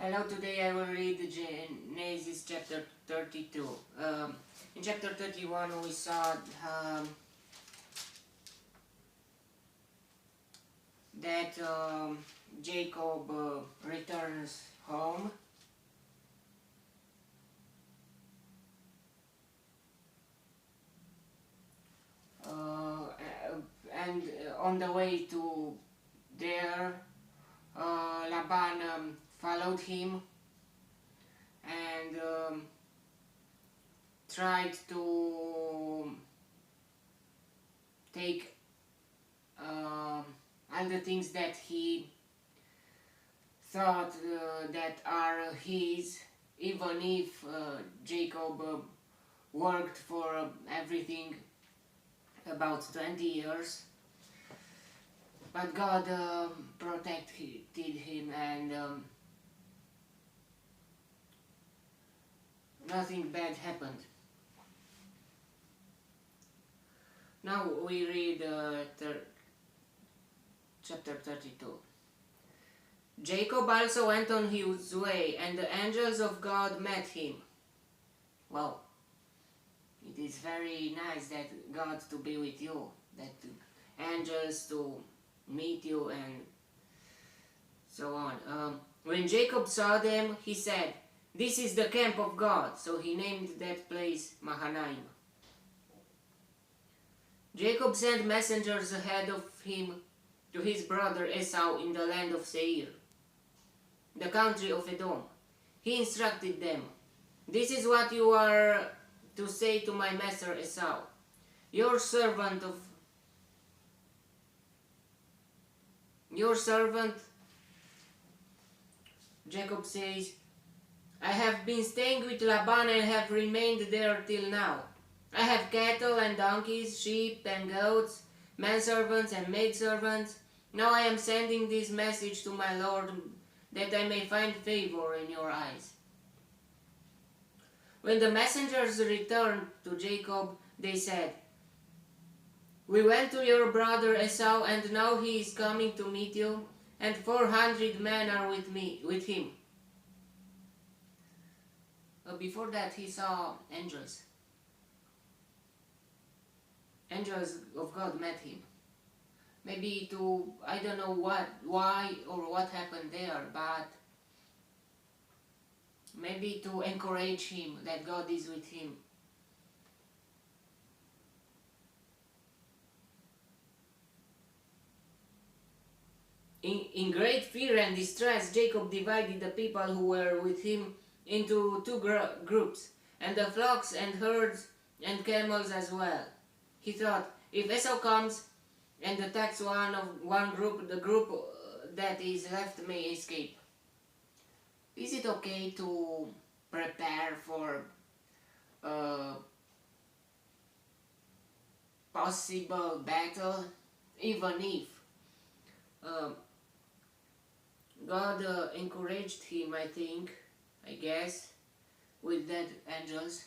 Hello, today I will read Genesis chapter 32. In chapter 31 we saw that Jacob returns home and on the way to there Laban followed him and tried to take all the things that he thought that are his, even if Jacob worked for everything about 20 years. But God protected him and nothing bad happened. Now we read chapter 32. Jacob also went on his way, and the angels of God met him. Well, it is very nice that God to be with you, that angels to meet you and so on. When Jacob saw them, he said, "This is the camp of God." So he named that place Mahanaim. Jacob sent messengers ahead of him to his brother Esau in the land of Seir, the country of Edom. He instructed them, "This is what you are to say to my master Esau. Your servant, Jacob says, I have been staying with Laban and have remained there till now. I have cattle and donkeys, sheep and goats, manservants and maidservants. Now I am sending this message to my lord that I may find favor in your eyes." When the messengers returned to Jacob, they said, "We went to your brother Esau, and now he is coming to meet you, and 400 men are with him." Before that, he saw angels. Angels of God met him. Maybe to, I don't know why or what happened there, but maybe to encourage him that God is with him. In great fear and distress, Jacob divided the people who were with him into two groups, and the flocks and herds and camels as well. He thought, if Esau comes and attacks one group, the group that is left may escape. Is it okay to prepare for possible battle, even if God encouraged him, I guess, with that angels?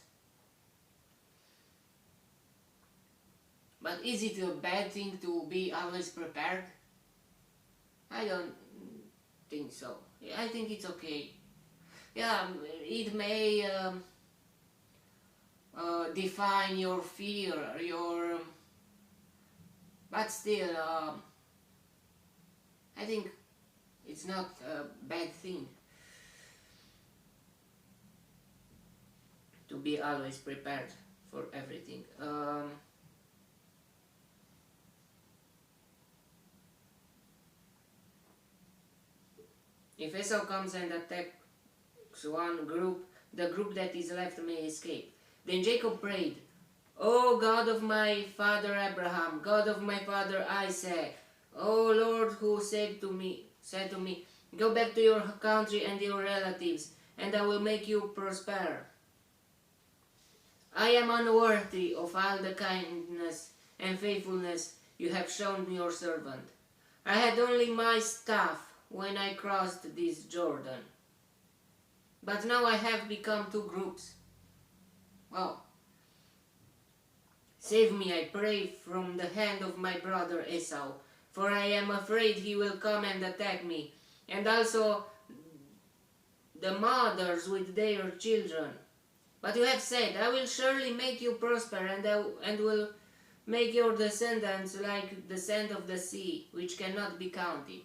But is it a bad thing to be always prepared? I don't think so. I think it's okay. Yeah, it may define your fear, but still, I think it's not a bad thing to be always prepared for everything. If Esau comes and attacks one group, the group that is left may escape. Then Jacob prayed, "O God of my father Abraham, God of my father Isaac, O Lord, who said to me, go back to your country and your relatives, and I will make you prosper. I am unworthy of all the kindness and faithfulness you have shown your servant. I had only my staff when I crossed this Jordan, but now I have become two groups. Well, save me, I pray, from the hand of my brother Esau, for I am afraid he will come and attack me, and also the mothers with their children. But you have said, I will surely make you prosper, and will make your descendants like the sand of the sea, which cannot be counted.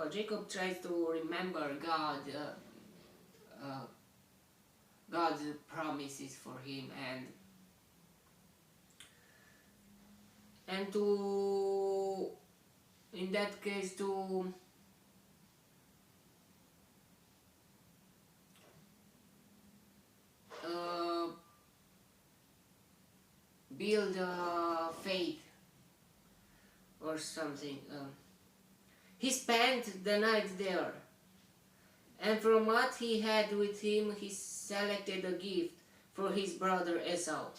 Jacob tries to remember God's promises for him, and to, in that case, to build faith or something. He spent the night there, and from what he had with him he selected a gift for his brother Esau: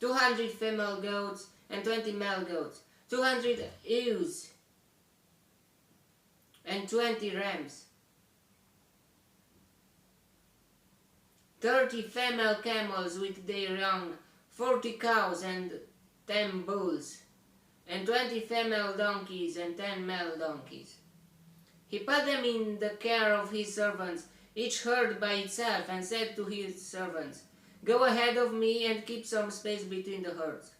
200 female goats and 20 male goats, 200 ewes and 20 rams, 30 female camels with their young, 40 cows and 10 bulls, and 20 female donkeys and 10 male donkeys. He put them in the care of his servants, each herd by itself, and said to his servants, "Go ahead of me and keep some space between the herds."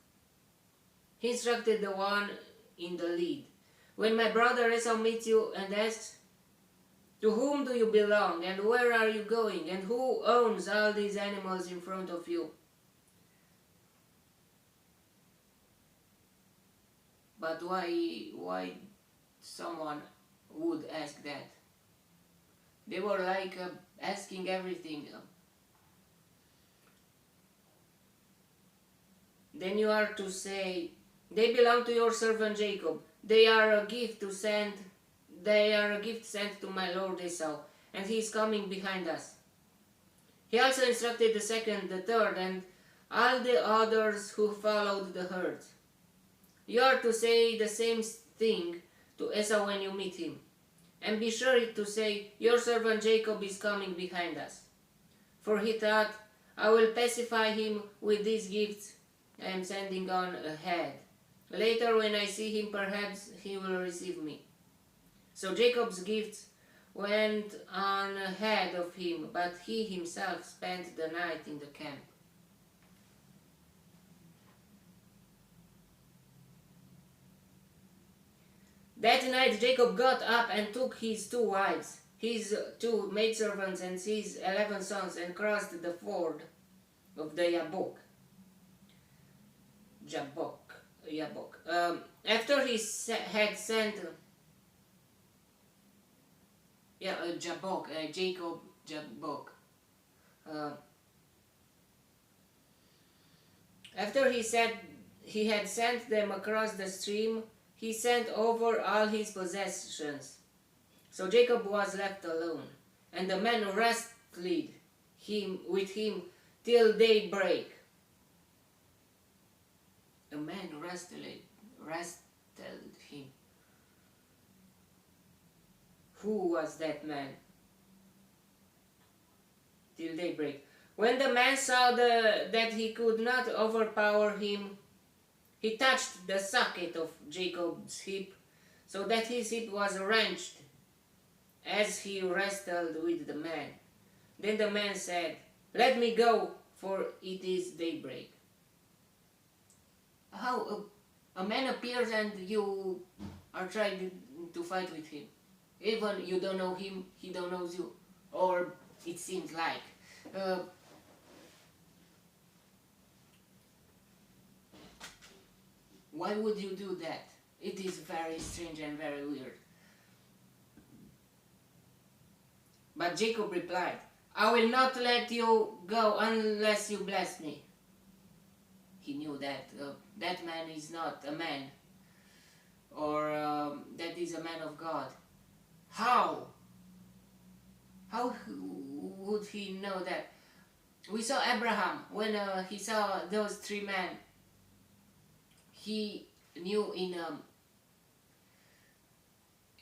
He instructed the one in the lead, "When my brother Esau meets you and asks, 'To whom do you belong, and where are you going, and who owns all these animals in front of you?' But why someone would ask that? They were like asking everything. Then you are to say, "They belong to your servant Jacob. They are a gift sent to my lord Esau, and he is coming behind us." He also instructed the second, the third, and all the others who followed the herds. You are to say the same thing to Esau when you meet him. And be sure to say, "Your servant Jacob is coming behind us." For he thought, "I will pacify him with these gifts I am sending on ahead. Later when I see him, perhaps he will receive me." So Jacob's gifts went on ahead of him, but he himself spent the night in the camp. That night Jacob got up and took his 2 wives, his 2 maidservants, and his 11 sons, and crossed the ford of the Jabbok. After he had sent Jabbok. After he had sent them across the stream, he sent over all his possessions. So Jacob was left alone, and the men wrestled with him till daybreak. The man wrestled him. Who was that man? Till daybreak. When the man saw that he could not overpower him, he touched the socket of Jacob's hip, so that his hip was wrenched as he wrestled with the man. Then the man said, "Let me go, for it is daybreak." How a man appears and you are trying to fight with him? Even you don't know him, he don't know you. Or it seems like. Why would you do that? It is very strange and very weird. But Jacob replied, "I will not let you go unless you bless me." He knew that that man is not a man, or that is a man of God. How? How would he know that? We saw Abraham when he saw those 3 men. He knew in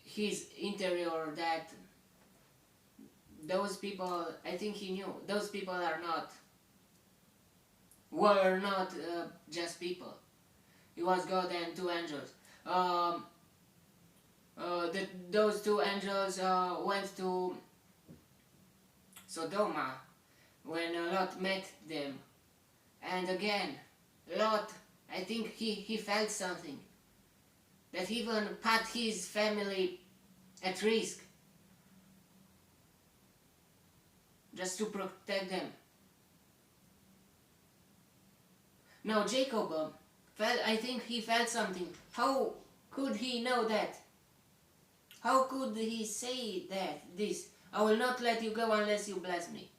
his interior that those people, I think he knew, those people were not just people. It was God and 2 angels. those two angels went to Sodoma when Lot met them. And again, Lot, I think he felt something that even put his family at risk just to protect them. No, Jacob felt, I think he felt something. How could he know that? How could he say this? I will not let you go unless you bless me.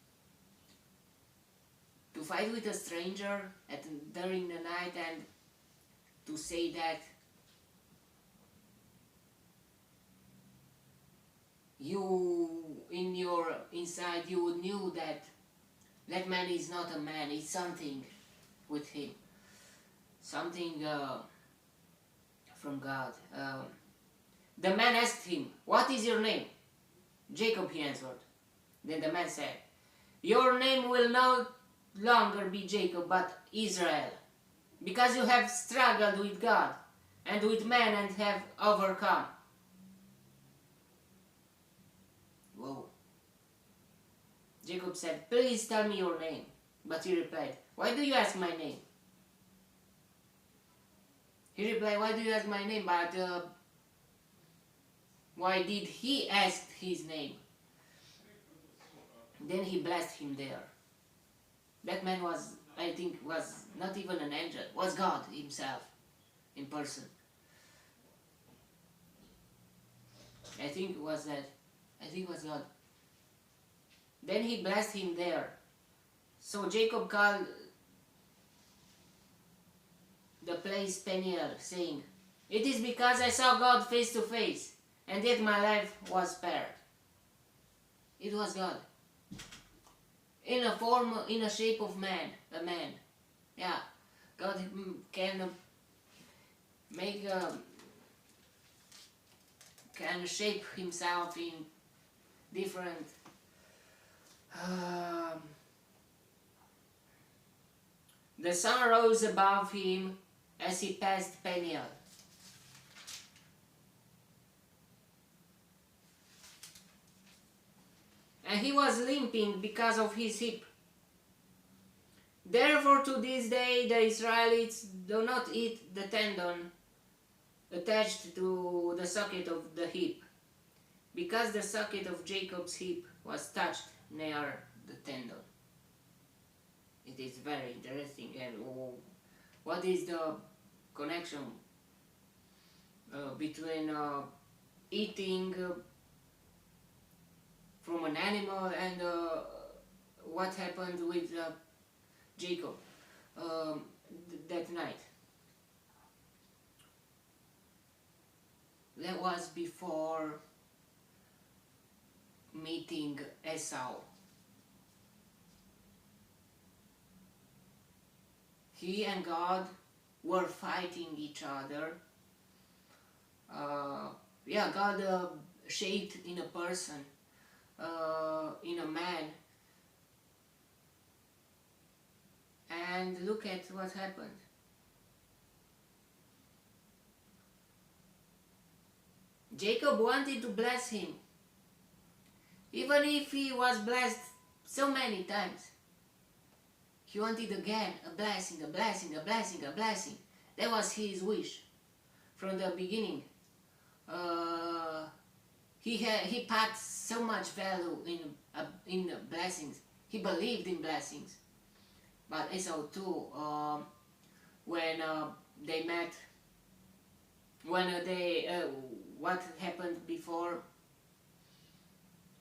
To fight with a stranger during the night and to say that you, in your inside, you knew that that man is not a man, it's something with him. Something from God. The man asked him, "What is your name?" Jacob, he answered. Then the man said, "Your name will no longer be Jacob, but Israel, because you have struggled with God and with man and have overcome." Whoa. Jacob said, "Please tell me your name." But he replied, "Why do you ask my name?" He replied, "Why do you ask my name?" But why did he ask his name? Then he blessed him there. That man was, I think, was not even an angel, was God himself in person. I think it was that. I think it was God. Then he blessed him there. So Jacob called the place Peniel, saying, "It is because I saw God face to face, and yet my life was spared." It was God. In a form, in a shape of man, a man. Yeah, God can make, can shape himself in different the sun rose above him as he passed Peniel. And he was limping because of his hip. Therefore to this day the Israelites do not eat the tendon attached to the socket of the hip, because the socket of Jacob's hip was touched near the tendon. It is very interesting. And what is the connection between eating from an animal and what happened with Jacob that night? That was before meeting Esau. He and God were fighting each other. Yeah, God shaped in a person, in a man. And look at what happened. Jacob wanted to bless him, even if he was blessed so many times. He wanted again a blessing, a blessing, a blessing, a blessing. That was his wish from the beginning. He put so much value in blessings. He believed in blessings. But Esau too, when they met, when they what happened before,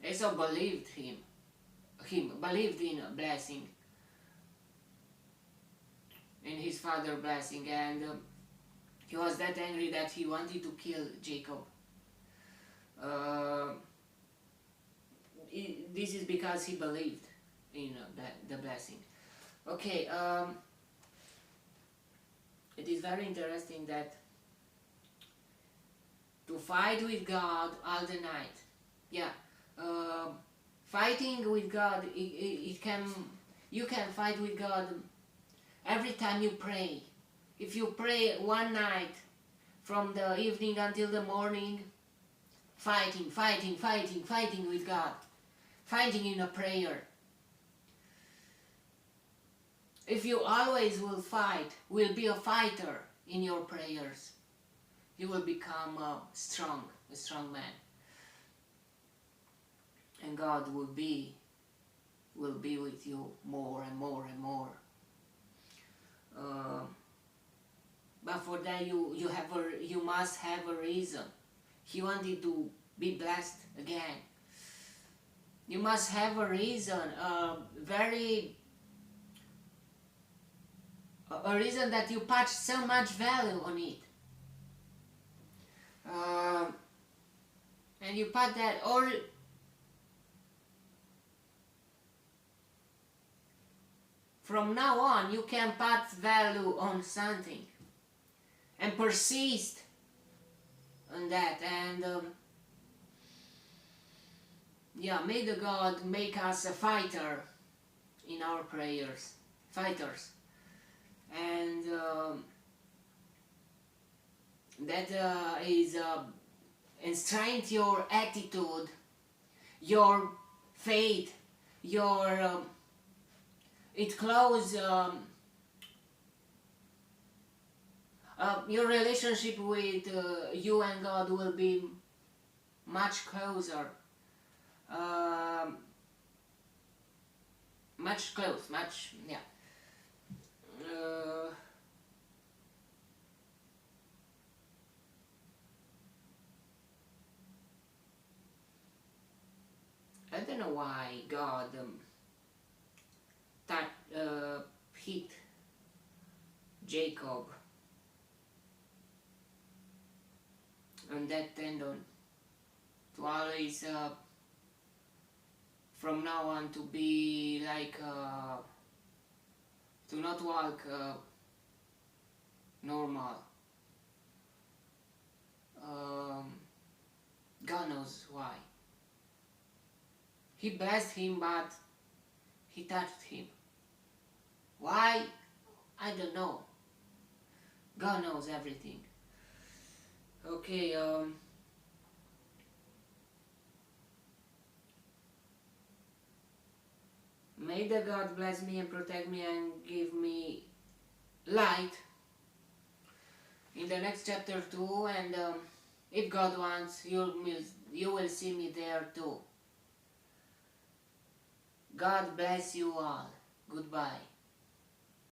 Esau believed him believed in a blessing, in his father's blessing, and he was that angry that he wanted to kill Jacob. This is because he believed in the blessing. Okay, it is very interesting that to fight with God all the night. Yeah, fighting with God, you can fight with God every time you pray. If you pray one night from the evening until the morning, fighting, fighting, fighting, fighting with God, fighting in a prayer. If you always will fight, will be a fighter in your prayers, you will become a strong man. And God will be with you more and more and more. But for that you must have a reason. He wanted to be blessed again. You must have a reason, a reason that you put so much value on it. And you put that, or from now on you can put value on something and persist on that. And yeah, may the God make us a fighter in our prayers, fighters. And that is and strengthen your attitude, your faith, your it close your relationship with you and God will be much closer, much yeah. I don't know why God hit Jacob on that tendon to always from now on to be like to not walk normal. God knows why. He blessed him, but he touched him. Why? I don't know. God knows everything. Okay, may the God bless me and protect me and give me light in the next chapter too, and if God wants, you will see me there too. God bless you all. Goodbye.